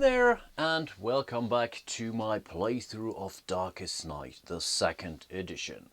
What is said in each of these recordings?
there and welcome back to my playthrough of Darkest Night, the second edition.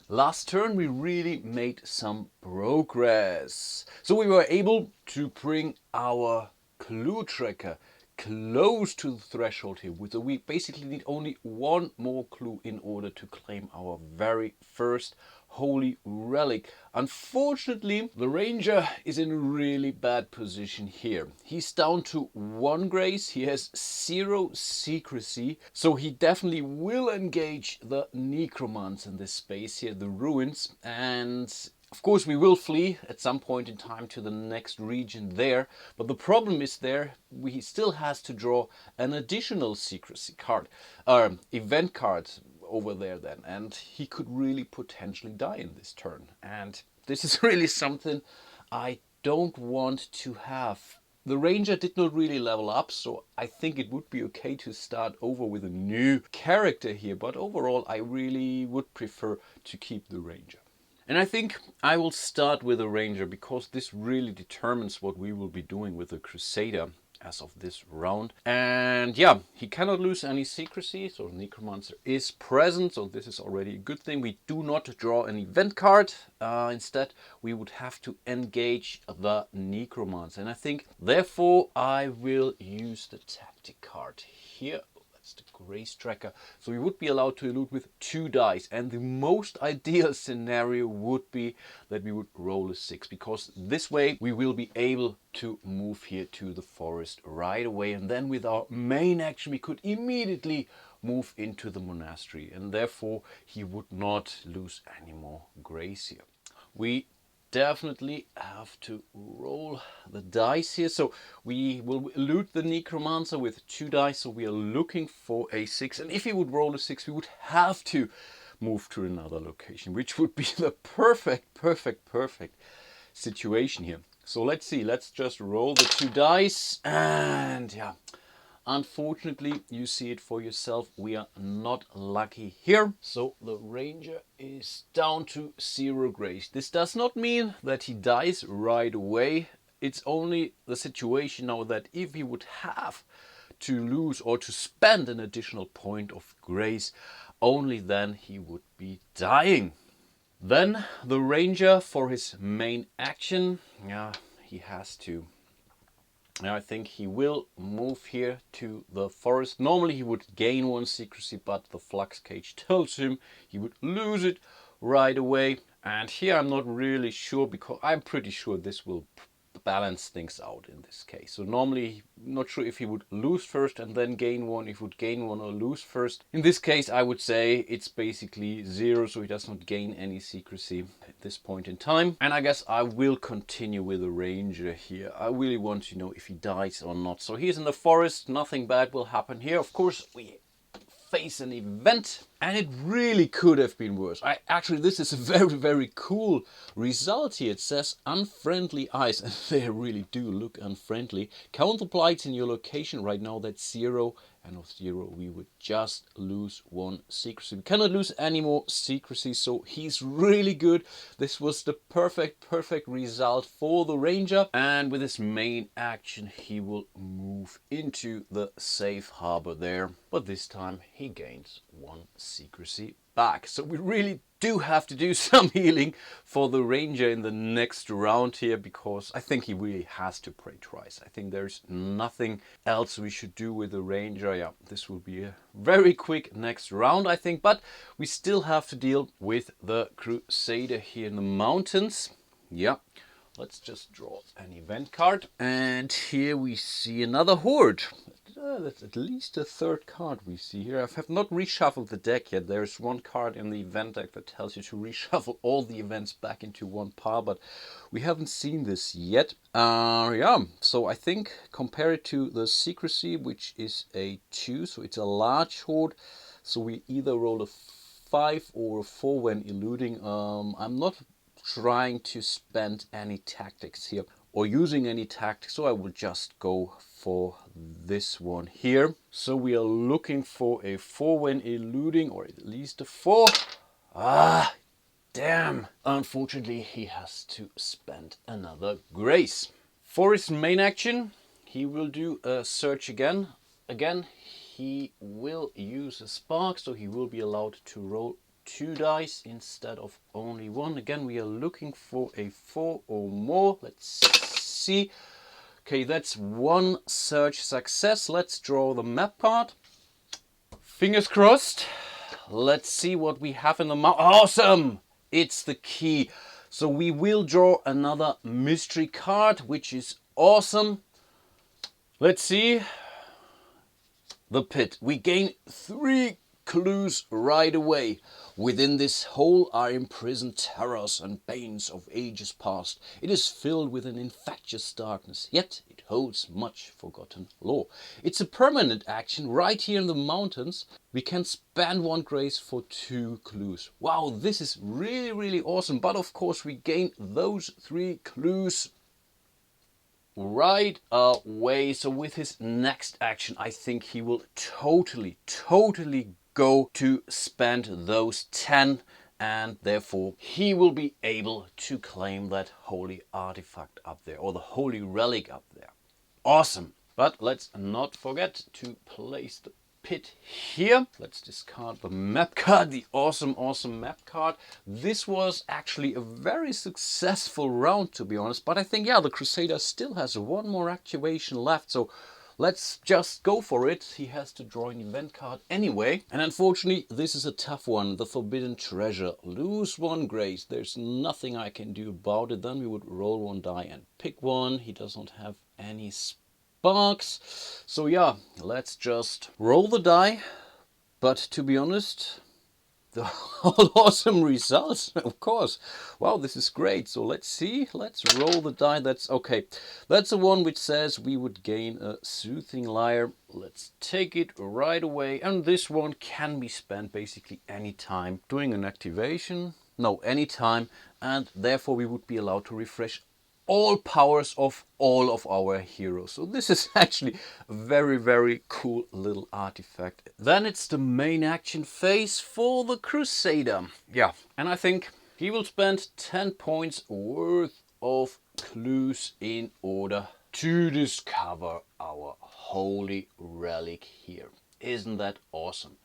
Last turn we really made some progress. So we were able to bring our clue tracker close to the threshold here. We basically need only one more clue in order to claim our very first holy relic. Unfortunately, the ranger is in a really bad position here. He's down to 1 grace, he has 0 secrecy, so he definitely will engage the necromancer in this space here, the ruins, and of course we will flee at some point in time to the next region there, but the problem is there, he still has to draw an additional secrecy card, event card over there then, and he could really potentially die in this turn, and this is really something I don't want to have. The ranger did not really level up, so I think it would be okay to start over with a new character here, but overall I really would prefer to keep the ranger. And I think I will start with a ranger because this really determines what we will be doing with the crusader as of this round. And yeah, he cannot lose any secrecy, so the necromancer is present, so this is already a good thing. We do not draw an event card. Instead we would have to engage the necromancer, and I think therefore I will use the tactic card here. The grace tracker, so we would be allowed to elude with 2 dice, and the most ideal scenario would be that we would roll a 6, because this way we will be able to move here to the forest right away, and then with our main action we could immediately move into the monastery, and therefore he would not lose any more grace here. We definitely have to roll the dice here, so we will elude the necromancer with 2 dice, so we are looking for a 6, and if he would roll a 6 we would have to move to another location, which would be the perfect situation here. So let's see, let's just roll the 2 dice, and yeah, unfortunately, you see it for yourself, we are not lucky here. So the ranger is down to 0 grace. This does not mean that he dies right away. It's only the situation now that if he would have to lose or to spend an additional point of grace, only then he would be dying. Then the ranger, for his main action, he has to, I think he will move here to the forest. Normally he would gain 1 secrecy, but the flux cage tells him he would lose it right away. And here I'm not really sure, because I'm pretty sure this will balance things out in this case. So normally, not sure if he would lose first and then gain 1, if he would gain 1 or lose first. In this case I would say it's basically 0, so he does not gain any secrecy at this point in time. And I guess I will continue with the ranger here. I really want to know if he dies or not. So he's in the forest, nothing bad will happen here. Of course we face an event, and it really could have been worse. Actually, this is a very cool result here. It says unfriendly eyes, and they really do look unfriendly. Count the blights in your location right now, that's 0, and of 0 we would just lose 1 secrecy. We cannot lose any more secrecy, so he's really good. This was the perfect result for the ranger, and with his main action he will move into the safe harbor there, but this time he gains 1 secrecy back. So we really do have to do some healing for the ranger in the next round here, because I think he really has to pray twice. I think there's nothing else we should do with the ranger. Yeah, this will be a very quick next round, I think, but we still have to deal with the crusader here in the mountains. Yeah, let's just draw an event card, and here we see another horde. That's at least the 3rd card we see here. I have not reshuffled the deck yet. There's 1 card in the event deck that tells you to reshuffle all the events back into 1 pile, but we haven't seen this yet. Yeah, so I think compare it to the secrecy, which is a 2, so it's a large horde. So we either roll a 5 or a 4 when eluding. I'm not trying to spend any tactics here or using any tactics, so I will just go for this one here. So we are looking for a 4 when eluding, or at least a 4. Damn! Unfortunately he has to spend another grace. For his main action he will do a search again. again, he will use a spark, so he will be allowed to roll 2 dice instead of only 1. Again, we are looking for a 4 or more. Let's see. Okay, that's 1 search success. Let's draw the map card. Fingers crossed. Let's see what we have in the map. Awesome! It's the key. So we will draw another mystery card, which is awesome. Let's see. The pit. We gain 3 clues right away. Within this hole are imprisoned terrors and banes of ages past. It is filled with an infectious darkness, yet it holds much forgotten lore. It's a permanent action right here in the mountains. We can spend 1 grace for 2 clues. Wow, this is really, really awesome. But of course we gain those 3 clues right away. So with his next action, I think he will totally go to spend those 10, and therefore he will be able to claim that holy artifact up there, or the holy relic up there. Awesome. But let's not forget to place the pit here. Let's discard the map card, the awesome map card. This was actually a very successful round, to be honest, but I think, yeah, the Crusader still has 1 more activation left, so let's just go for it. He has to draw an event card anyway, and unfortunately this is a tough one. The Forbidden Treasure. Lose 1 grace. There's nothing I can do about it. Then we would roll 1 die and pick 1. He does not have any sparks. So yeah, let's just roll the die. But to be honest, the awesome results, of course. Wow, this is great. So let's see. Let's roll the die. That's okay. That's the one which says we would gain a Soothing Lyre. Let's take it right away. And this one can be spent basically anytime doing an activation. No, anytime. And therefore we would be allowed to refresh all powers of all of our heroes. So this is actually a very cool little artifact. Then it's the main action phase for the Crusader. Yeah, and I think he will spend 10 points worth of clues in order to discover our holy relic here. Isn't that awesome?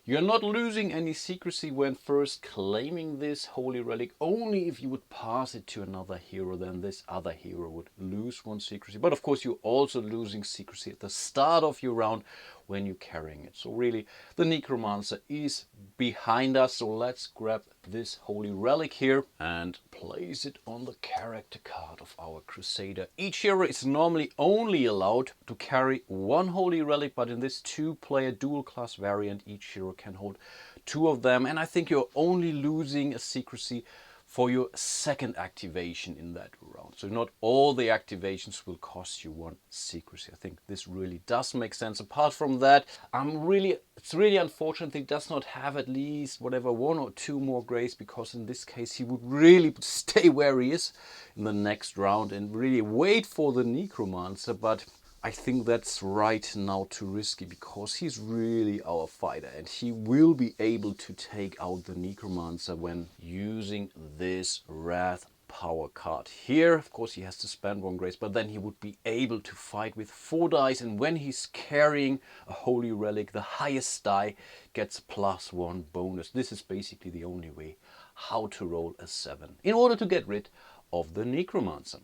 You're not losing any secrecy when first claiming this holy relic. Only if you would pass it to another hero, then this other hero would lose 1 secrecy. But of course you're also losing secrecy at the start of your round when you're carrying it. So really the Necromancer is behind us. So let's grab this holy relic here and place it on the character card of our Crusader. Each hero is normally only allowed to carry 1 holy relic, but in this 2-player dual class variant each hero can hold 2 of them, and I think you're only losing a secrecy for your second activation in that round. So not all the activations will cost you 1 secrecy. I think this really does make sense. Apart from that, it's really unfortunate he does not have at least whatever 1 or 2 more grace, because in this case he would really stay where he is in the next round and really wait for the Necromancer. But I think that's right now too risky, because he's really our fighter and he will be able to take out the Necromancer when using this Wrath power card here. Of course he has to spend 1 grace, but then he would be able to fight with 4 dice, and when he's carrying a holy relic, the highest die gets +1 bonus. This is basically the only way how to roll a 7 in order to get rid of the Necromancer.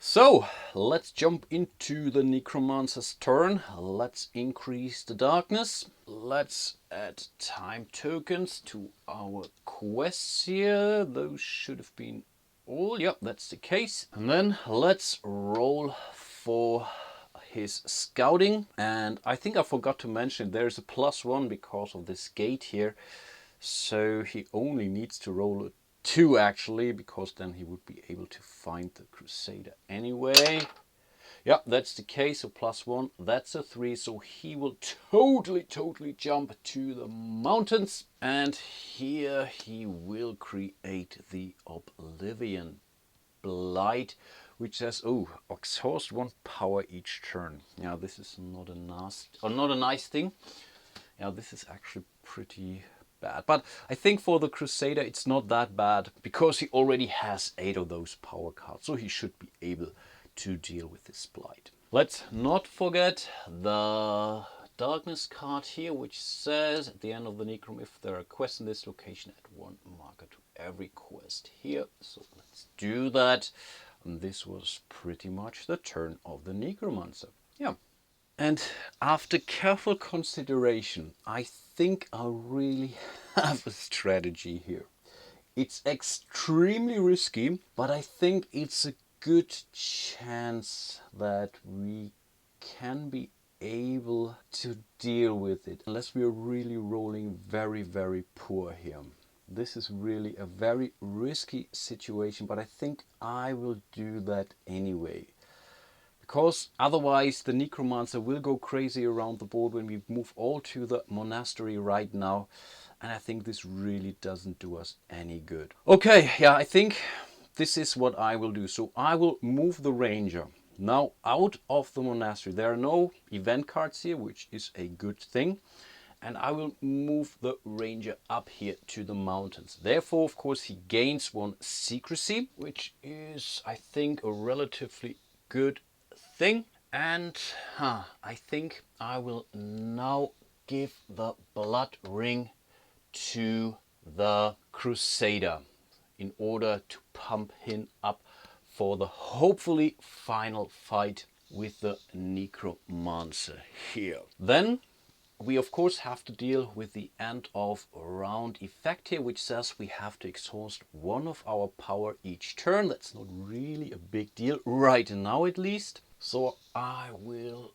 So let's jump into the Necromancer's turn. Let's increase the darkness. Let's add time tokens to our quests here. Those should have been all. Yep, that's the case. And then let's roll for his scouting. And I think I forgot to mention there's a +1 because of this gate here. So he only needs to roll a 2 actually, because then he would be able to find the Crusader anyway. Yeah, that's the case. So +1, that's a 3. So he will totally jump to the mountains, and here he will create the Oblivion Blight, which says, oh, exhaust 1 power each turn. Yeah, this is not a nice thing. Yeah, this is actually pretty bad, but I think for the Crusader it's not that bad, because he already has 8 of those power cards, so he should be able to deal with this blight. Let's not forget the darkness card here, which says at the end of the Necrom, if there are quests in this location, add 1 marker to every quest here. So let's do that. And this was pretty much the turn of the Necromancer. Yeah. And after careful consideration, I think I really have a strategy here. It's extremely risky, but I think it's a good chance that we can be able to deal with it, unless we are really rolling very, very poor here. This is really a very risky situation, but I think I will do that anyway. Because otherwise the Necromancer will go crazy around the board when we move all to the monastery right now. And I think this really doesn't do us any good. Okay, yeah, I think this is what I will do. So I will move the Ranger now out of the monastery. There are no event cards here, which is a good thing. And I will move the Ranger up here to the mountains. Therefore, of course, he gains 1 secrecy, which is, I think, a relatively good thing. And I think I will now give the blood ring to the Crusader in order to pump him up for the hopefully final fight with the Necromancer here. Then we of course have to deal with the end of round effect here, which says we have to exhaust 1 of our power each turn. That's not really a big deal right now, at least. So I will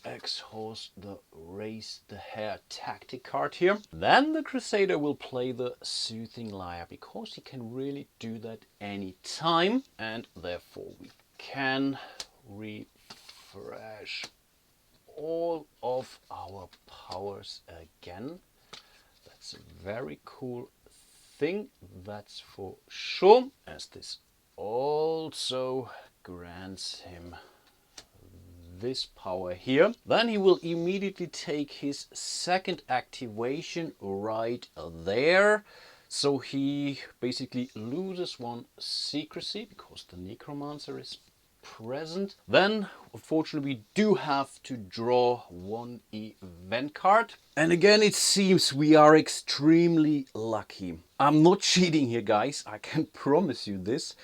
exhaust the Raise the Hair tactic card here. Then the Crusader will play the Soothing Lyre, because he can really do that anytime, and therefore we can refresh all of our powers again. That's a very cool thing, that's for sure, as this also grants him this power here. Then he will immediately take his second activation right there. So he basically loses 1 secrecy because the Necromancer is present. Then unfortunately we do have to draw 1 event card. And again, it seems we are extremely lucky. I'm not cheating here, guys, I can promise you this.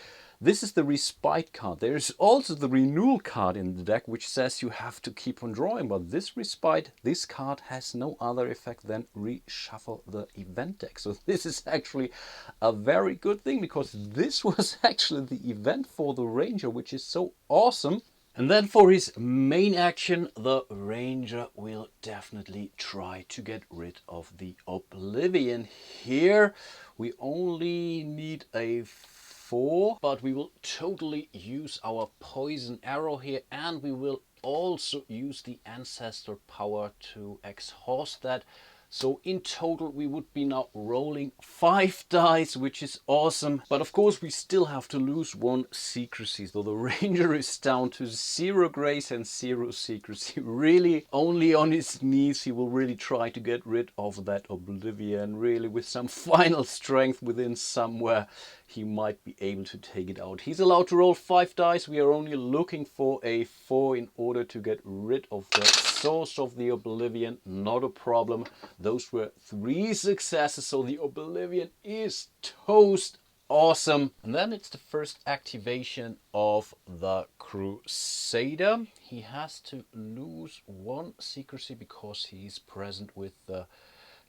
This is the Respite card. There is also the Renewal card in the deck, which says you have to keep on drawing. But this Respite, this card has no other effect than reshuffle the event deck. So this is actually a very good thing, because this was actually the event for the Ranger, which is so awesome. And then for his main action, the Ranger will definitely try to get rid of the Oblivion here. We only need a 4, but we will totally use our poison arrow here, and we will also use the ancestor power to exhaust that. So in total we would be now rolling 5 dice, which is awesome. But of course we still have to lose 1 secrecy, so the Ranger is down to 0 grace and 0 secrecy. Really, only on his knees he will really try to get rid of that Oblivion. Really, with some final strength within somewhere, he might be able to take it out. He's allowed to roll 5 dice. We are only looking for a 4 in order to get rid of the source of the Oblivion. Not a problem. Those were 3 successes, so the Oblivion is toast. Awesome. And then it's the first activation of the Crusader. He has to lose 1 secrecy because he's present with the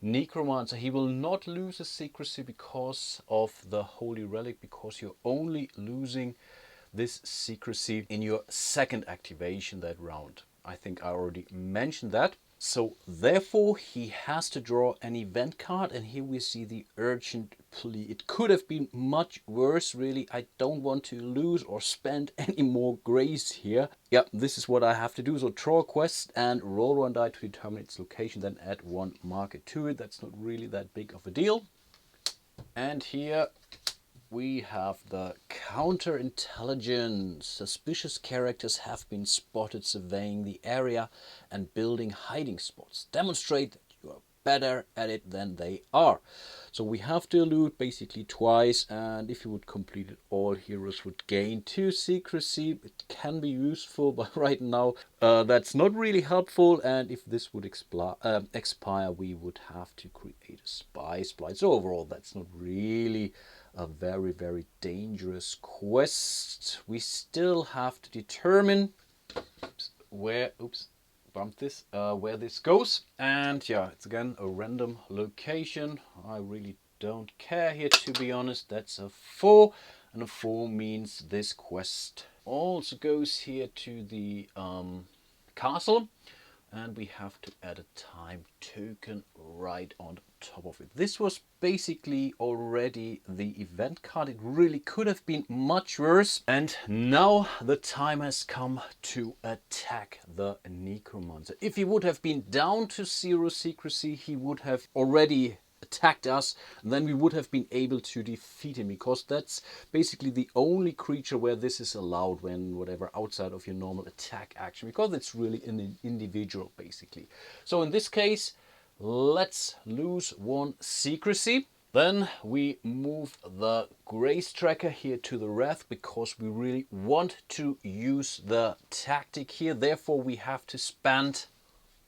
Necromancer. He will not lose a secrecy because of the Holy Relic, because you're only losing this secrecy in your second activation that round. I think I already mentioned that. So therefore he has to draw an event card, and here we see the Urgent Plea. It could have been much worse, really. I don't want to lose or spend any more grace here. Yeah, this is what I have to do. So draw a quest and roll 1 die to determine its location, then add 1 marker to it. That's not really that big of a deal. And here we have the counterintelligence. Suspicious characters have been spotted surveying the area and building hiding spots. Demonstrate that you are better at it than they are. So we have to elude basically twice, and if you would complete it, all heroes would gain 2 secrecy. It can be useful, but right now that's not really helpful, and if this would expire, we would have to create a spy splice. So overall, that's not really a very, very dangerous quest. We still have to determine where, where this goes. And yeah, it's again a random location. I really don't care here, to be honest. That's a 4, and a 4 means this quest also goes here to the castle, and we have to add a time token right on top of it. This was basically already the event card. It really could have been much worse. And now the time has come to attack the Necromancer. If he would have been down to 0 secrecy, he would have already attacked us, and then we would have been able to defeat him, because that's basically the only creature where this is allowed, when whatever outside of your normal attack action, because it's really an individual basically. So in this case, let's lose 1 secrecy. Then we move the Grace Tracker here to the Wrath, because we really want to use the tactic here. Therefore we have to spend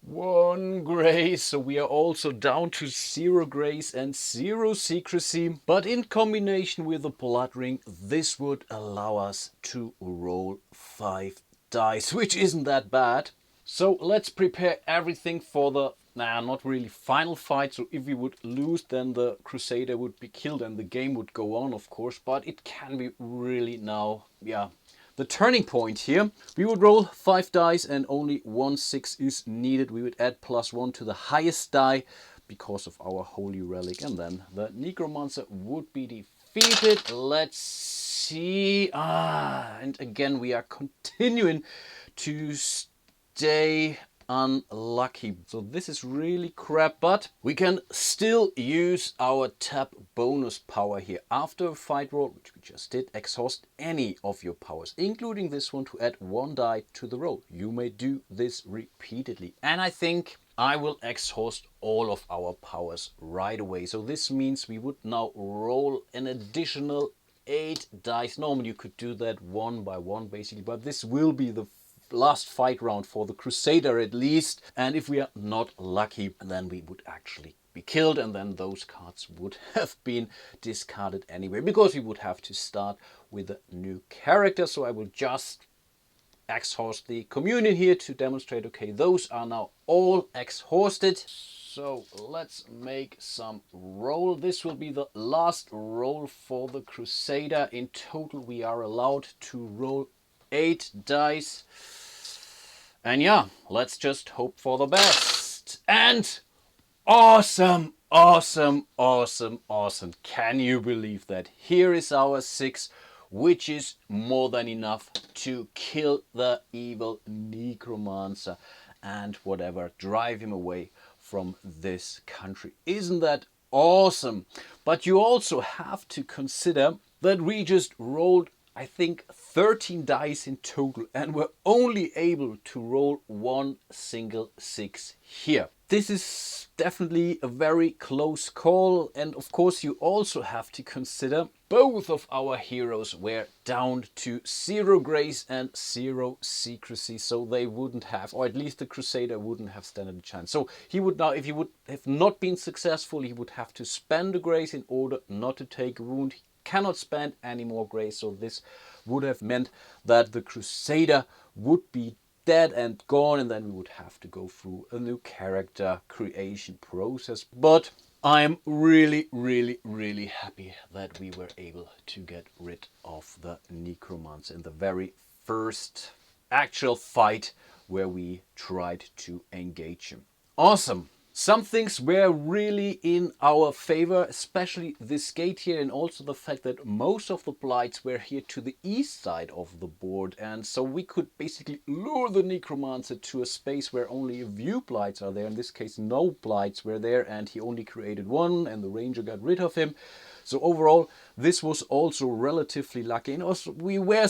1 grace, so we are also down to 0 grace and 0 secrecy. But in combination with the Blood Ring, this would allow us to roll 5 dice, which isn't that bad. So let's prepare everything for the, not really final fight. So if we would lose, then the Crusader would be killed and the game would go on, of course. But it can be really now, the turning point here. We would roll 5 dice and only 1 6 is needed. We would add +1 to the highest die because of our Holy Relic, and then the Necromancer would be defeated. Let's see. And again, we are continuing to stay unlucky. So this is really crap, but we can still use our tap bonus power here. After a fight roll, which we just did, exhaust any of your powers, including this one, to add 1 die to the roll. You may do this repeatedly, and I think I will exhaust all of our powers right away. So this means we would now roll an additional 8 dice. Normally you could do that 1 by 1 basically, but this will be the last fight round for the Crusader at least, and if we are not lucky, then we would actually be killed, and then those cards would have been discarded anyway, because we would have to start with a new character. So I will just exhaust the communion here to demonstrate, okay, those are now all exhausted. So let's make some roll. This will be the last roll for the Crusader. In total we are allowed to roll 8 dice. And yeah, let's just hope for the best. And awesome, awesome, awesome, awesome. Can you believe that? Here is our 6, which is more than enough to kill the evil Necromancer and whatever, drive him away from this country. Isn't that awesome? But you also have to consider that we just rolled, I think, 13 dice in total, and we're only able to roll 1 single 6 here. This is definitely a very close call, and of course you also have to consider both of our heroes were down to 0 grace and 0 secrecy, so they wouldn't have, or at least the Crusader wouldn't have stood a chance. So he would now, if he would have not been successful, he would have to spend a grace in order not to take a wound. He cannot spend any more grace, so this would have meant that the Crusader would be dead and gone, and then we would have to go through a new character creation process. But I'm really, really, really happy that we were able to get rid of the Necromancer in the very first actual fight where we tried to engage him. Awesome! Some things were really in our favor, especially this gate here, and also the fact that most of the blights were here to the east side of the board, and so we could basically lure the Necromancer to a space where only a few blights are there. In this case, no blights were there, and he only created 1, and the ranger got rid of him. So overall, this was also relatively lucky, and also we were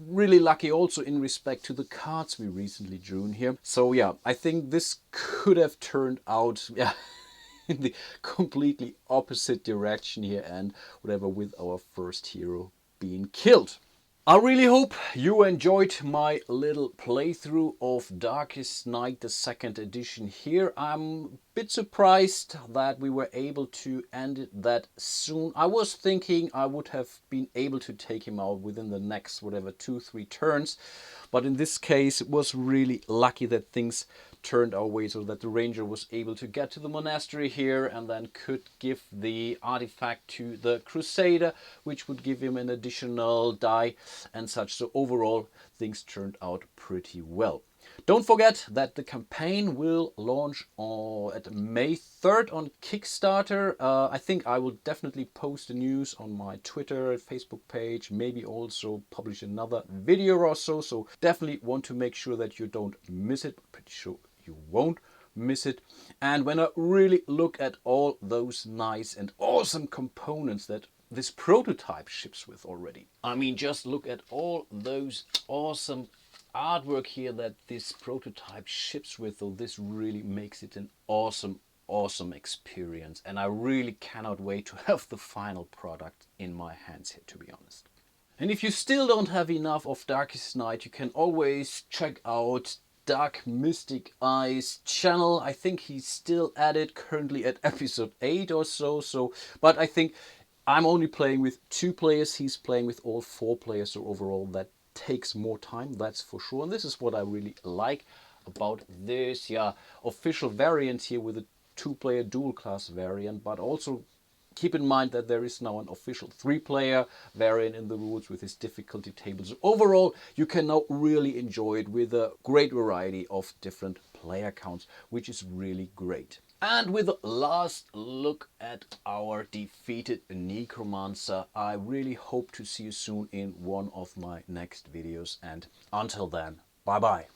really lucky also in respect to the cards we recently drew in here. So yeah, I think this could have turned out in the completely opposite direction here, and whatever, with our first hero being killed. I really hope you enjoyed my little playthrough of Darkest Night, the second edition here. I'm a bit surprised that we were able to end it that soon. I was thinking I would have been able to take him out within the next, whatever, 2-3 turns. But in this case, it was really lucky that things turned our way, so that the ranger was able to get to the monastery here and then could give the artifact to the crusader, which would give him an additional die and such. So overall, things turned out pretty well. Don't forget that the campaign will launch at May 3rd on Kickstarter. I think I will definitely post the news on my Twitter and Facebook page, maybe also publish another video or so. So definitely want to make sure that you don't miss it. Pretty sure you won't miss it. And when I really look at all those nice and awesome components that this prototype ships with already, I mean, just look at all those awesome artwork here that this prototype ships with. So this really makes it an awesome experience, and I really cannot wait to have the final product in my hands here, to be honest. And if you still don't have enough of Darkest Night, you can always check out Dark Mystic Eye's channel. I think he's still at it, currently at episode 8 or so. But I think I'm only playing with 2 players. He's playing with all 4 players. So overall, that takes more time, that's for sure. And this is what I really like about this official variant here, with a 2-player dual class variant. But also keep in mind that there is now an official 3-player variant in the rules with this difficulty table. So overall, you can now really enjoy it with a great variety of different player counts, which is really great. And with a last look at our defeated necromancer, I really hope to see you soon in one of my next videos. And until then, bye bye.